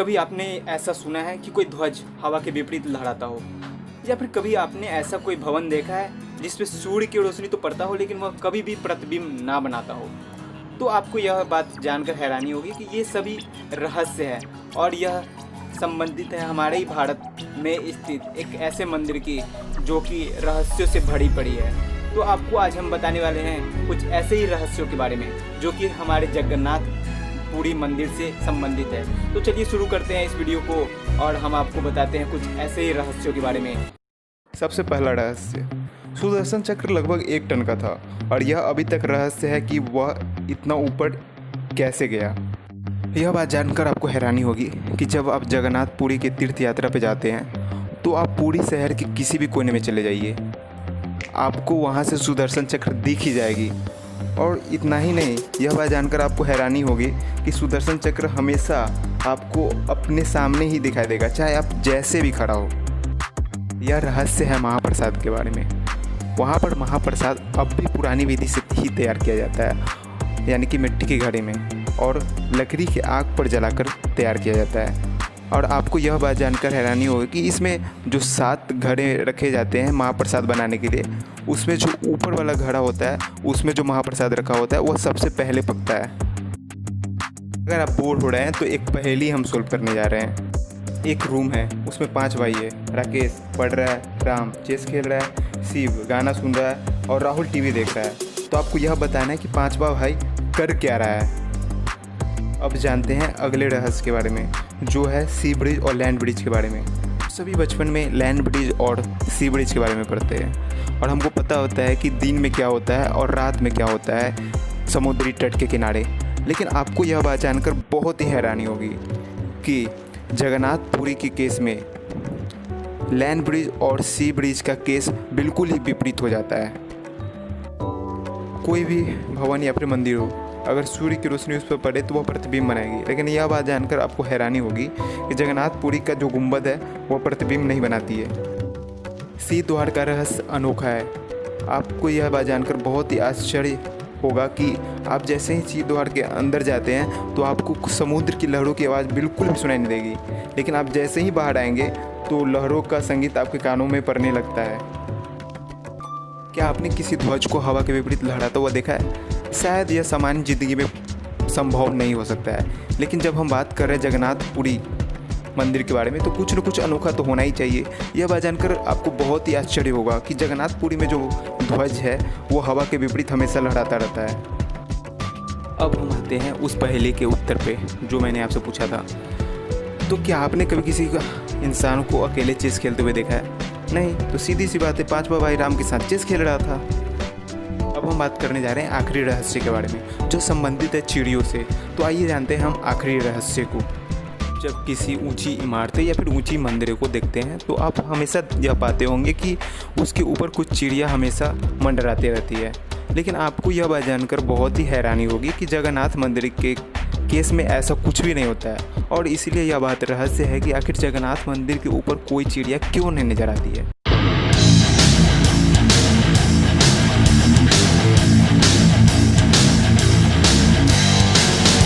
कभी आपने ऐसा सुना है कि कोई ध्वज हवा के विपरीत लहराता हो, या फिर कभी आपने ऐसा कोई भवन देखा है जिस पे सूर्य की रोशनी तो पड़ता हो लेकिन वह कभी भी प्रतिबिंब ना बनाता हो? तो आपको यह बात जानकर हैरानी होगी कि ये सभी रहस्य है और यह संबंधित है हमारे ही भारत में स्थित एक ऐसे मंदिर की जो कि रहस्यों से भरी पड़ी है। तो आपको आज हम बताने वाले हैं कुछ ऐसे ही रहस्यों के बारे में जो कि हमारे जगन्नाथ पुरी मंदिर से संबंधित है। तो चलिए शुरू करते हैं इस वीडियो को और हम आपको बताते हैं कुछ ऐसे ही रहस्यों के बारे में। सबसे पहला रहस्य, सुदर्शन चक्र लगभग 1 टन का था और यह अभी तक रहस्य है कि वह इतना ऊपर कैसे गया। यह बात जानकर आपको हैरानी होगी कि जब आप जगन्नाथ पुरी के तीर्थ यात्रा पे जाते हैं तो आप पूरी शहर के किसी भी कोने में चले जाइए, आपको वहाँ से सुदर्शन चक्र दिख ही जाएगी। और इतना ही नहीं, यह बात जानकर आपको हैरानी होगी कि सुदर्शन चक्र हमेशा आपको अपने सामने ही दिखाई देगा, चाहे आप जैसे भी खड़ा हो। यह रहस्य है महाप्रसाद के बारे में। वहाँ पर महाप्रसाद अब भी पुरानी विधि से ही तैयार किया जाता है, यानी कि मिट्टी की घड़े में और लकड़ी के आग पर जलाकर तैयार किया जाता है। और आपको यह बात जानकर हैरानी होगी कि इसमें जो 7 घड़े रखे जाते हैं महाप्रसाद बनाने के लिए, उसमें जो ऊपर वाला घड़ा होता है उसमें जो महाप्रसाद रखा होता है वह सबसे पहले पकता है। अगर आप बोर हो रहे हैं तो एक पहेली हम सोल्व करने जा रहे हैं। एक रूम है, उसमें 5 भाई है। राकेश पढ़ रहा है, राम चेस खेल रहा है, शिव गाना सुन रहा है और राहुल टीवी देख रहा है। तो आपको यह बताना है कि 5वां भाई कर क्या रहा है। अब जानते हैं अगले रहस्य के बारे में, जो है सी ब्रिज और लैंड ब्रिज के बारे में। सभी बचपन में लैंड ब्रिज और सी ब्रिज के बारे में पढ़ते हैं और हमको पता होता है कि दिन में क्या होता है और रात में क्या होता है समुद्री तट के किनारे। लेकिन आपको यह बात जानकर बहुत ही हैरानी होगी कि जगन्नाथ पुरी के केस में लैंड ब्रिज और सी ब्रिज का केस बिल्कुल ही विपरीत हो जाता है। कोई भी भवन या फिर मंदिर हो, अगर सूर्य की रोशनी उस पर पड़े तो वह प्रतिबिंब बनाएगी। लेकिन यह बात जानकर आपको हैरानी होगी कि जगन्नाथ पुरी का जो गुंबद है वह प्रतिबिंब नहीं बनाती है। सी द्वार का रहस्य अनोखा है। आपको यह बात जानकर बहुत ही आश्चर्य होगा कि आप जैसे ही सी द्वार के अंदर जाते हैं तो आपको समुद्र की लहरों की आवाज़ बिल्कुल भी सुनाई नहीं देगी, लेकिन आप जैसे ही बाहर आएंगे तो लहरों का संगीत आपके कानों में पड़ने लगता है। क्या आपने किसी ध्वज को हवा के विपरीत लहराता हुआ देखा है? शायद यह सामान्य ज़िंदगी में संभव नहीं हो सकता है, लेकिन जब हम बात कर रहे हैं जगन्नाथ पुरी मंदिर के बारे में तो कुछ न कुछ अनोखा तो होना ही चाहिए। यह बात जानकर आपको बहुत ही आश्चर्य होगा कि जगन्नाथ पुरी में जो ध्वज है वो हवा के विपरीत हमेशा लहराता रहता है। अब हम आते हैं उस पहेली के उत्तर पे जो मैंने आपसे पूछा था। तो क्या आपने कभी किसी इंसान को अकेले चेस खेलते हुए देखा है? नहीं, तो सीधी सी बात है, 5वां भाई राम के साथ चेस खेल रहा था। अब हम बात करने जा रहे हैं आखिरी रहस्य के बारे में जो संबंधित है चिड़ियों से। तो आइए जानते हैं हम आखिरी रहस्य को। जब किसी ऊंची इमारतें या फिर ऊंची मंदिरों को देखते हैं तो आप हमेशा यह पाते होंगे कि उसके ऊपर कुछ चिड़िया हमेशा मंडराती रहती है। लेकिन आपको यह बात जानकर बहुत ही हैरानी होगी कि जगन्नाथ मंदिर के केस में ऐसा कुछ भी नहीं होता है और इसीलिए यह बात रहस्य है कि आखिर जगन्नाथ मंदिर के ऊपर कोई चिड़िया क्यों नहीं नजर आती है।